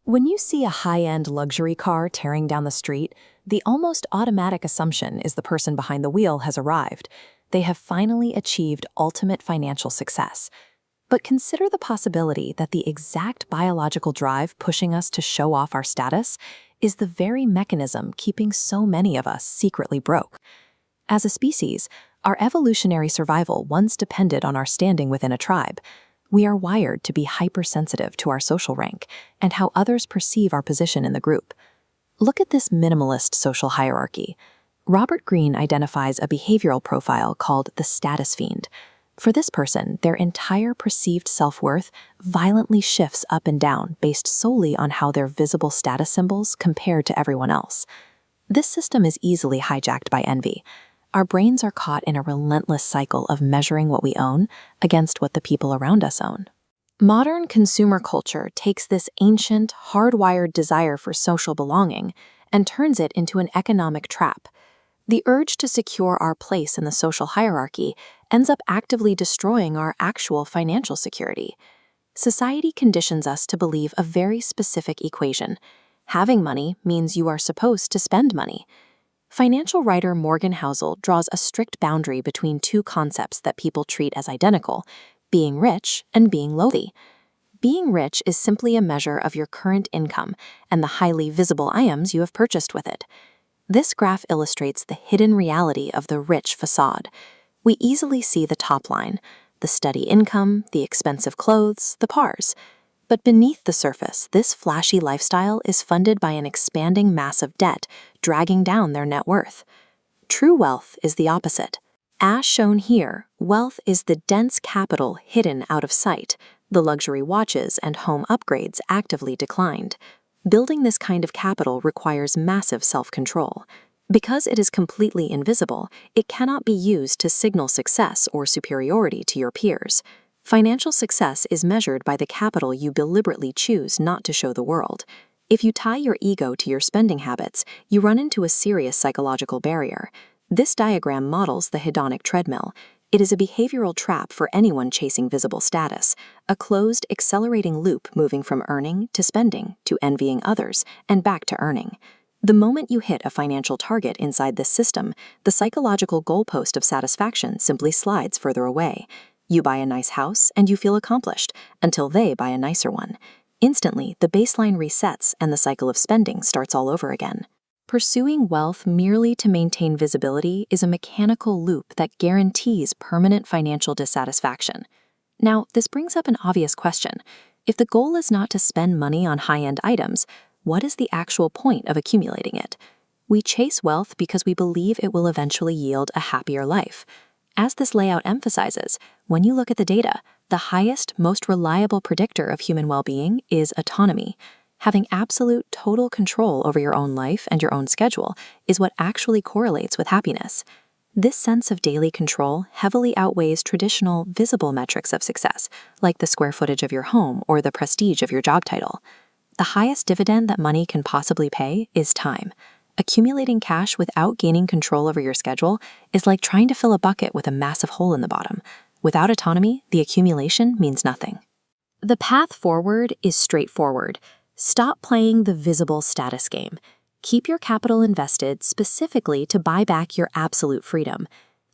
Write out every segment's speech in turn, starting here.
When you see a high-end luxury car tearing down the street, the almost automatic assumption is the person behind the wheel has arrived. They have finally achieved ultimate financial success. But consider the possibility that the exact biological drive pushing us to show off our status is the very mechanism keeping so many of us secretly broke. As a species, our evolutionary survival once depended on our standing within a tribe. We are wired to be hypersensitive to our social rank and how others perceive our position in the group. Look at this minimalist social hierarchy. Robert Greene identifies a behavioral profile called the status fiend. For this person, their entire perceived self-worth violently shifts up and down based solely on how their visible status symbols compare to everyone else. This system is easily hijacked by envy. Our brains are caught in a relentless cycle of measuring what we own against what the people around us own. Modern consumer culture takes this ancient, hardwired desire for social belonging and turns it into an economic trap. The urge to secure our place in the social hierarchy ends up actively destroying our actual financial security. Society conditions us to believe a very specific equation. Having money means you are supposed to spend money. Financial writer Morgan Housel draws a strict boundary between two concepts that people treat as identical: being rich and being wealthy. Being rich is simply a measure of your current income and the highly visible items you have purchased with it. This graph illustrates the hidden reality of the rich facade. We easily see the top line, the steady income, the expensive clothes, the pars. But beneath the surface, this flashy lifestyle is funded by an expanding mass of debt, dragging down their net worth. True wealth is the opposite. As shown here, wealth is the dense capital hidden out of sight, the luxury watches and home upgrades actively declined. Building this kind of capital requires massive self-control. Because it is completely invisible, it cannot be used to signal success or superiority to your peers. Financial success is measured by the capital you deliberately choose not to show the world. If you tie your ego to your spending habits, you run into a serious psychological barrier. This diagram models the hedonic treadmill. It is a behavioral trap for anyone chasing visible status, a closed, accelerating loop moving from earning to spending to envying others and back to earning. The moment you hit a financial target inside this system, the psychological goalpost of satisfaction simply slides further away. You buy a nice house and you feel accomplished until they buy a nicer one. Instantly, the baseline resets and the cycle of spending starts all over again. Pursuing wealth merely to maintain visibility is a mechanical loop that guarantees permanent financial dissatisfaction. Now, this brings up an obvious question. If the goal is not to spend money on high-end items, what is the actual point of accumulating it? We chase wealth because we believe it will eventually yield a happier life. As this layout emphasizes, when you look at the data, the highest, most reliable predictor of human well-being is autonomy. Having absolute, total control over your own life and your own schedule is what actually correlates with happiness. This sense of daily control heavily outweighs traditional, visible metrics of success, like the square footage of your home or the prestige of your job title. The highest dividend that money can possibly pay is time. Accumulating cash without gaining control over your schedule is like trying to fill a bucket with a massive hole in the bottom. Without autonomy, the accumulation means nothing. The path forward is straightforward. Stop playing the visible status game. Keep your capital invested specifically to buy back your absolute freedom.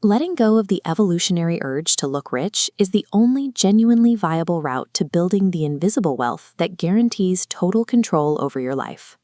Letting go of the evolutionary urge to look rich is the only genuinely viable route to building the invisible wealth that guarantees total control over your life.